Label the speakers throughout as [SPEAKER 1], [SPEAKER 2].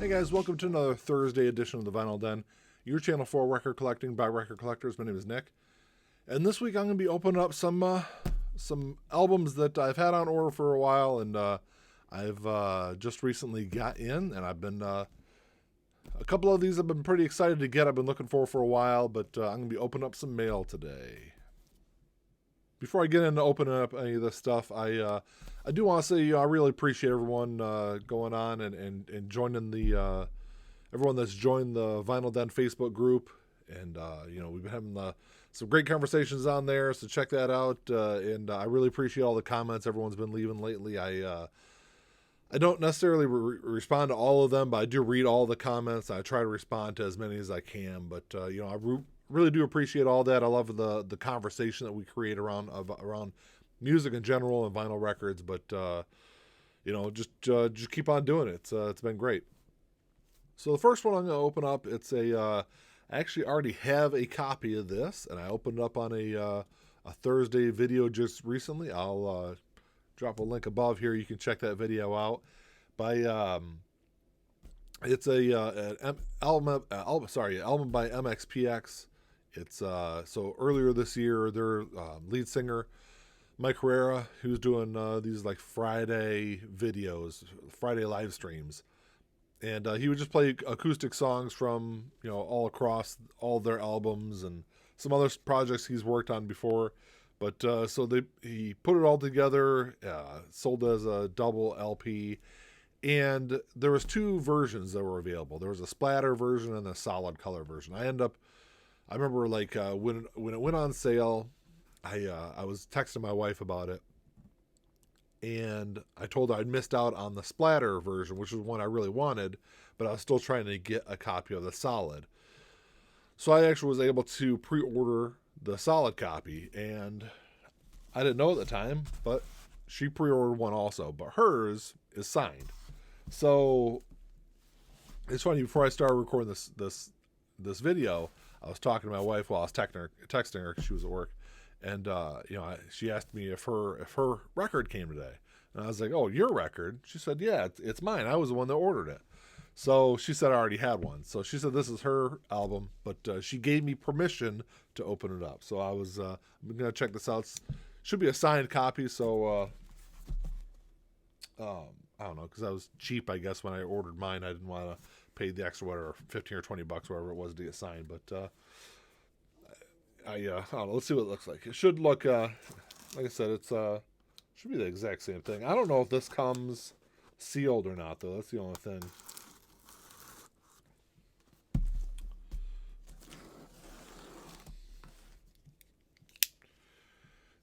[SPEAKER 1] Hey guys, welcome to another Thursday edition of the Vinyl Den, your channel for record collecting by record collectors. My name is Nick, and this week I'm going to be opening up some albums that I've had on order for a while, and I've just recently got in, and I've been a couple of these I've been pretty excited to get. I've been looking for a while, but I'm going to be opening up some mail today. Before I get into opening up any of this stuff, I do want to say I really appreciate everyone going on and joining the everyone that's joined the Vinyl Den Facebook group, and we've been having some great conversations on there, so check that out. And I really appreciate all the comments everyone's been leaving lately. I don't necessarily respond to all of them, but I do read all the comments. I try to respond to as many as I can, but I really do appreciate all that. I love the conversation that we create around music in general and vinyl records, but just keep on doing it. It's been great. So the first one I'm going to open up, I actually already have a copy of this, and I opened it up on a Thursday video just recently. I'll drop a link above here. You can check that video out. It's an album by Mxpx. It's so earlier this year, their lead singer Mike Herrera, who's doing these like Friday videos, Friday live streams, and he would just play acoustic songs from all across all their albums and some other projects he's worked on before. But he put it all together, sold as a double LP, and there was two versions that were available. There was a splatter version and a solid color version. I remember when it went on sale, I was texting my wife about it, and I told her I'd missed out on the splatter version, which was one I really wanted, but I was still trying to get a copy of the solid. So I actually was able to pre-order the solid copy, and I didn't know at the time, but she pre-ordered one also, but hers is signed. So it's funny, before I started recording this video, I was talking to my wife while I was texting her because she was at work, and she asked me if her record came today, and I was like, "Oh, your record?" She said, "Yeah, it's mine. I was the one that ordered it." So she said I already had one. So she said this is her album, but she gave me permission to open it up. So I'm gonna check this out. Should be a signed copy. So I don't know, because I was cheap, I guess, when I ordered mine. I didn't want to pay the extra, whatever, $15 or $20, whatever it was, to get signed. But I don't know. Let's see what it looks like. It should look, like I said, it's should be the exact same thing. I don't know if this comes sealed or not, though. That's the only thing.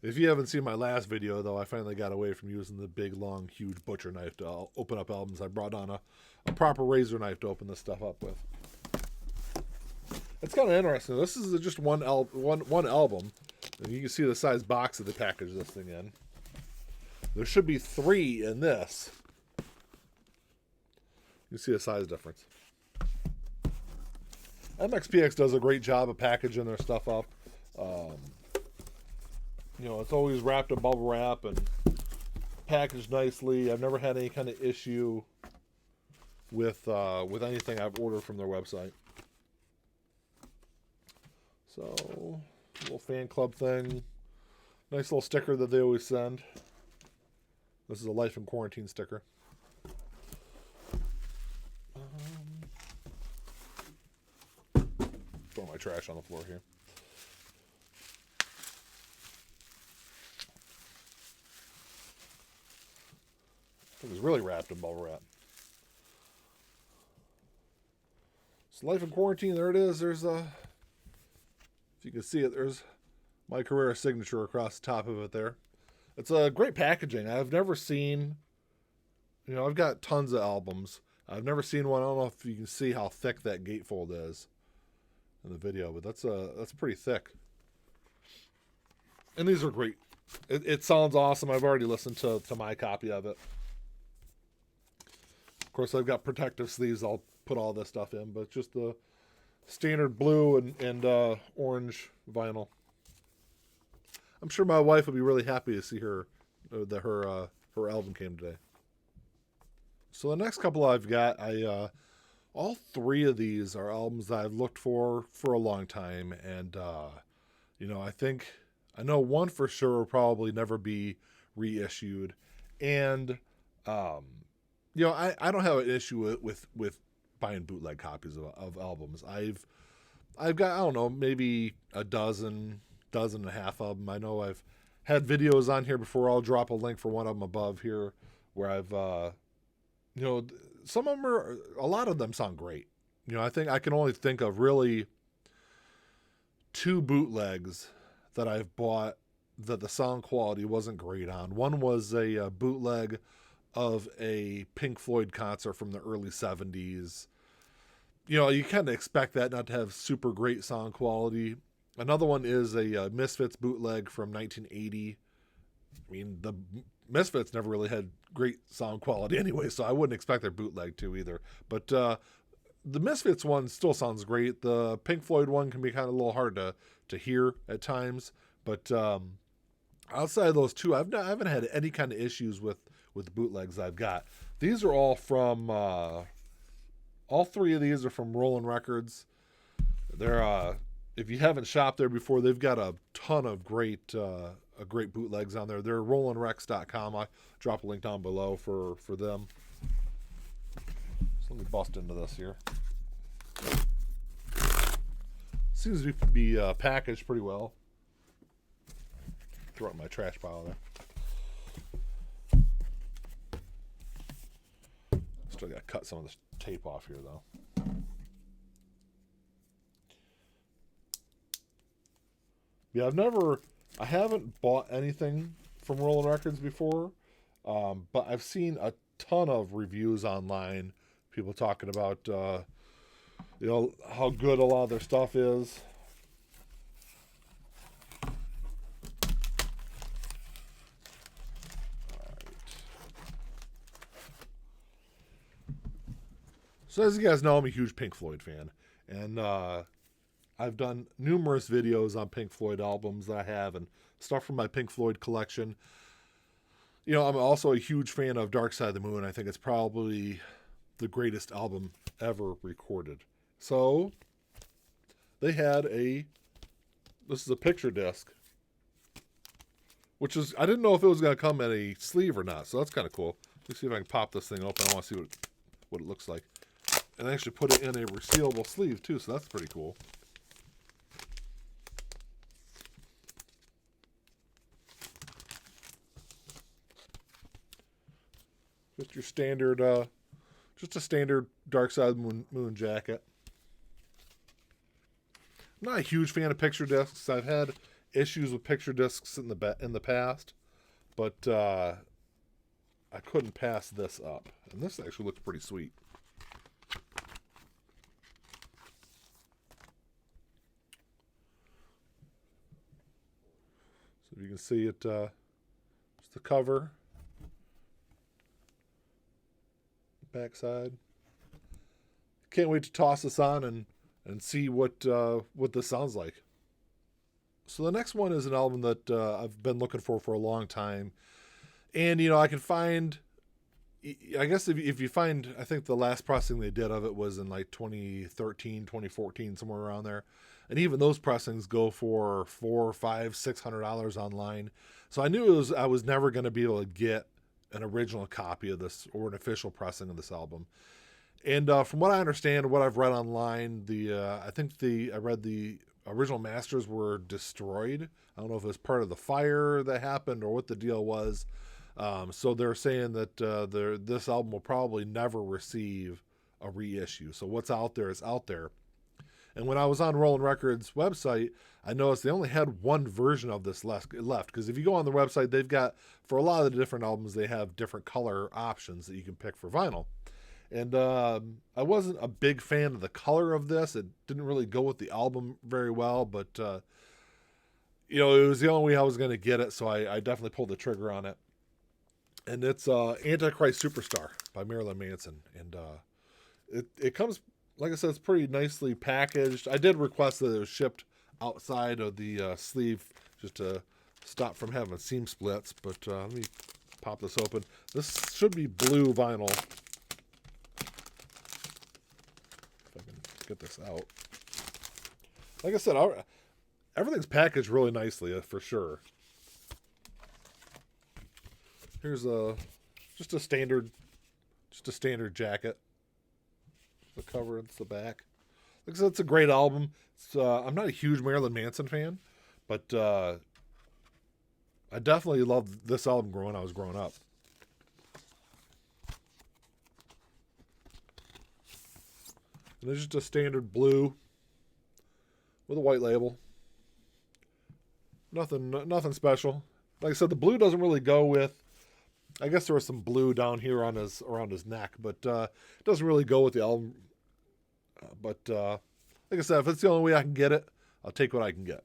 [SPEAKER 1] If you haven't seen my last video, though, I finally got away from using the big, long, huge butcher knife to open up albums. I brought on a proper razor knife to open this stuff up with. It's kind of interesting. This is just one album. And you can see the size box that they packaged this thing in. There should be 3 in this. You see the size difference. Mxpx does a great job of packaging their stuff up. It's always wrapped in bubble wrap and packaged nicely. I've never had any kind of issue with anything I've ordered from their website. So, little fan club thing. Nice little sticker that they always send. This is a Life in Quarantine sticker. Throw my trash on the floor here. It was really wrapped in bubble wrap. So Life in Quarantine, there it is. There's if you can see it, there's Mike Herrera's signature across the top of it there. It's a great packaging. I've never seen, I've got tons of albums. I've never seen one. I don't know if you can see how thick that gatefold is in the video, but that's pretty thick. And these are great. It sounds awesome. I've already listened to my copy of it. Of course, I've got protective sleeves. I'll put all this stuff in, but just the standard blue and orange vinyl. I'm sure my wife would be really happy to see her album came today. So the next couple I've got, I all three of these are albums that I've looked for a long time, and I know one for sure will probably never be reissued, and um, I don't have an issue with buying bootleg copies of albums. I've got, I don't know, maybe a dozen and a half of them. I know I've had videos on here before. I'll drop a link for one of them above here where I've some of them are, a lot of them sound great. I think I can only think of really two bootlegs that I've bought that the sound quality wasn't great on. One was a bootleg of a Pink Floyd concert from the early 70s. You kind of expect that not to have super great sound quality. Another one is a Misfits bootleg from 1980. I mean, the Misfits never really had great sound quality anyway, so I wouldn't expect their bootleg to either. But the Misfits one still sounds great. The Pink Floyd one can be kind of a little hard to hear at times. But outside of those two, I haven't had any kind of issues with the bootlegs I've got. These are all from... all three of these are from Rollin' Records. They're if you haven't shopped there before, they've got a ton of great bootlegs on there. They're rollinrex.com. I drop a link down below for them. So let me bust into this here. Seems to be packaged pretty well. Throw it in my trash pile there. Still got to cut some of this tape off here though. Yeah, I haven't bought anything from Rollin' Records before, but I've seen a ton of reviews online, people talking about how good a lot of their stuff is. So as you guys know, I'm a huge Pink Floyd fan, and I've done numerous videos on Pink Floyd albums that I have and stuff from my Pink Floyd collection. I'm also a huge fan of Darkseid the Moon. I think it's probably the greatest album ever recorded. So they had this is a picture disc, which is, I didn't know if it was going to come in a sleeve or not, so that's kind of cool. Let me see if I can pop this thing open. I want to see what it looks like. And I actually put it in a resealable sleeve too, so that's pretty cool. Just your standard, just a standard Darkseid the Moon jacket. I'm not a huge fan of picture discs. I've had issues with picture discs in the past, but I couldn't pass this up. And this actually looks pretty sweet. So if you can see it, just the cover. Backside. Can't wait to toss this on and see what this sounds like. So the next one is an album that I've been looking for a long time, and I can find. I guess if you find, I think the last pressing they did of it was in like 2013, 2014, somewhere around there, and even those pressings go for $400, $500, $600 online. So I knew I was never going to be able to get an original copy of this or an official pressing of this album. And from what I understand, what I've read online, I read the original masters were destroyed. I don't know if it was part of the fire that happened or what the deal was. So they're saying that this album will probably never receive a reissue. So what's out there is out there. And when I was on Rollin' Records website, I noticed they only had one version of this left. Because if you go on the website, they've got, for a lot of the different albums, they have different color options that you can pick for vinyl. And I wasn't a big fan of the color of this. It didn't really go with the album very well. But, it was the only way I was going to get it. So I definitely pulled the trigger on it. And it's Antichrist Superstar by Marilyn Manson. And it comes... Like I said, it's pretty nicely packaged. I did request that it was shipped outside of the sleeve just to stop from having seam splits. But let me pop this open. This should be blue vinyl. get this out. Like I said, everything's packaged really nicely, for sure. Here's just a standard jacket. The cover, it's the back. Like I said, it's a great album. I'm not a huge Marilyn Manson fan, but I definitely loved this album when I was growing up. And it's just a standard blue with a white label. Nothing special. Like I said, the blue doesn't really go with. I guess there was some blue down here around his neck, but it doesn't really go with the album. But like I said, if it's the only way I can get it, I'll take what I can get.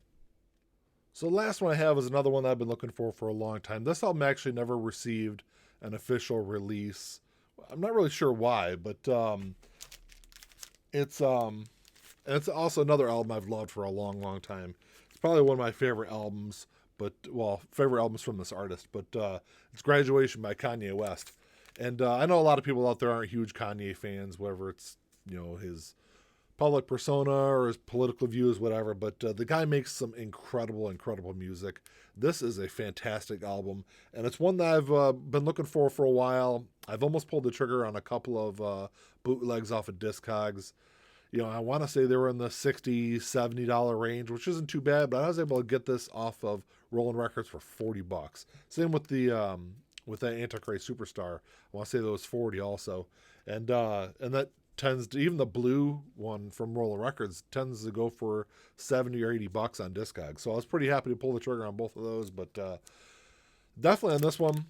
[SPEAKER 1] So the last one I have is another one that I've been looking for a long time. This album actually never received an official release. I'm not really sure why, but it's also another album I've loved for a long time. It's probably one of my favorite albums, favorite albums from this artist. But it's Graduation by Kanye West. And I know a lot of people out there aren't huge Kanye fans, whether it's, his public persona or his political views, whatever. But the guy makes some incredible music. This is a fantastic album, and it's one that I've been looking for a while. I've almost pulled the trigger on a couple of bootlegs off of Discogs. I want to say they were in the $60, $70 range, which isn't too bad, but I was able to get this off of Rolling Records for $40. Same with the with that Antichrist Superstar. I want to say that was $40 also. And that tends to, even the blue one from Rolling Records tends to go for $70 or $80 on Discogs. So I was pretty happy to pull the trigger on both of those, but definitely on this one,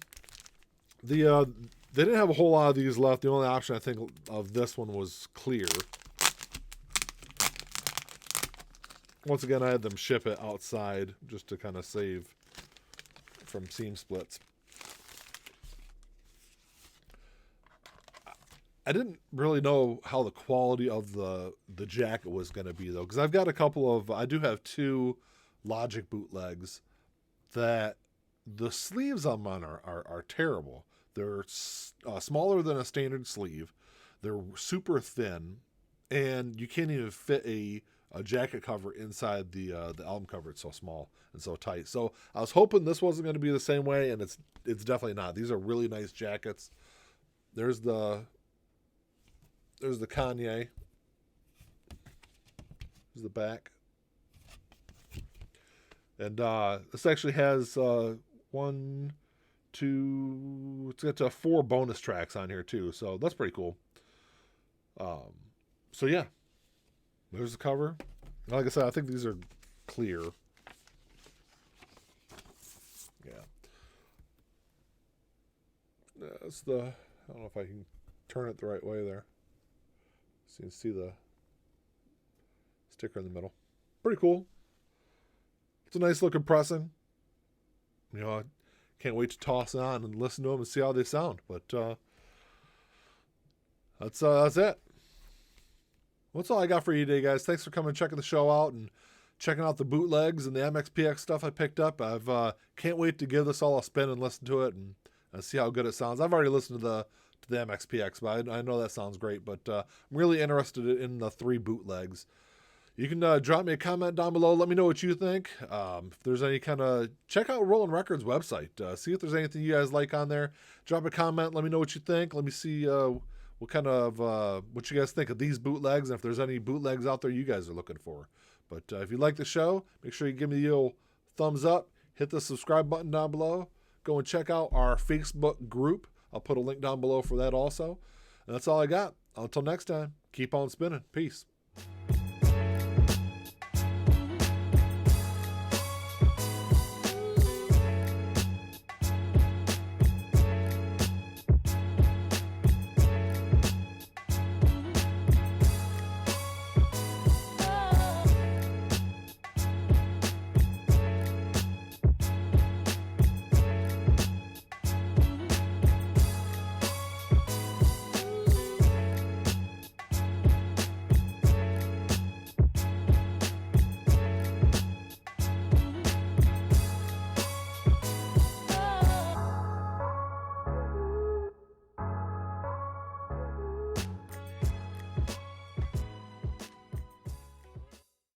[SPEAKER 1] they didn't have a whole lot of these left. The only option I think of this one was clear. Once again, I had them ship it outside just to kind of save from seam splits. I didn't really know how the quality of the jacket was going to be, though, because I do have 2 Logic bootlegs that the sleeves on them are terrible. They're smaller than a standard sleeve. They're super thin, and you can't even fit a jacket cover inside the album cover. It's so small and so tight. So I was hoping this wasn't going to be the same way, and it's definitely not. These are really nice jackets. There's the Kanye. There's the back. And this actually has it's got 4 bonus tracks on here too, so that's pretty cool. So yeah, there's the cover. Like I said, I think these are clear. Yeah. That's I don't know if I can turn it the right way there. So you can see the sticker in the middle. Pretty cool. It's a nice looking pressing. I can't wait to toss it on and listen to them and see how they sound. But that's it. That's all I got for you today, guys. Thanks for coming and checking the show out and checking out the bootlegs and the Mxpx stuff I picked up. Can't wait to give this all a spin and listen to it and see how good it sounds. I've already listened to the Mxpx, but I know that sounds great. But I'm really interested in the 3 bootlegs. You can drop me a comment down below. Let me know what you think. If there's any check out Rolling Records website. See if there's anything you guys like on there. Drop a comment. Let me know what you think. Let me see what you guys think of these bootlegs, and if there's any bootlegs out there you guys are looking for. But if you like the show, make sure you give me the old thumbs up. Hit the subscribe button down below. Go and check out our Facebook group. I'll put a link down below for that also. And that's all I got. Until next time, keep on spinning. Peace.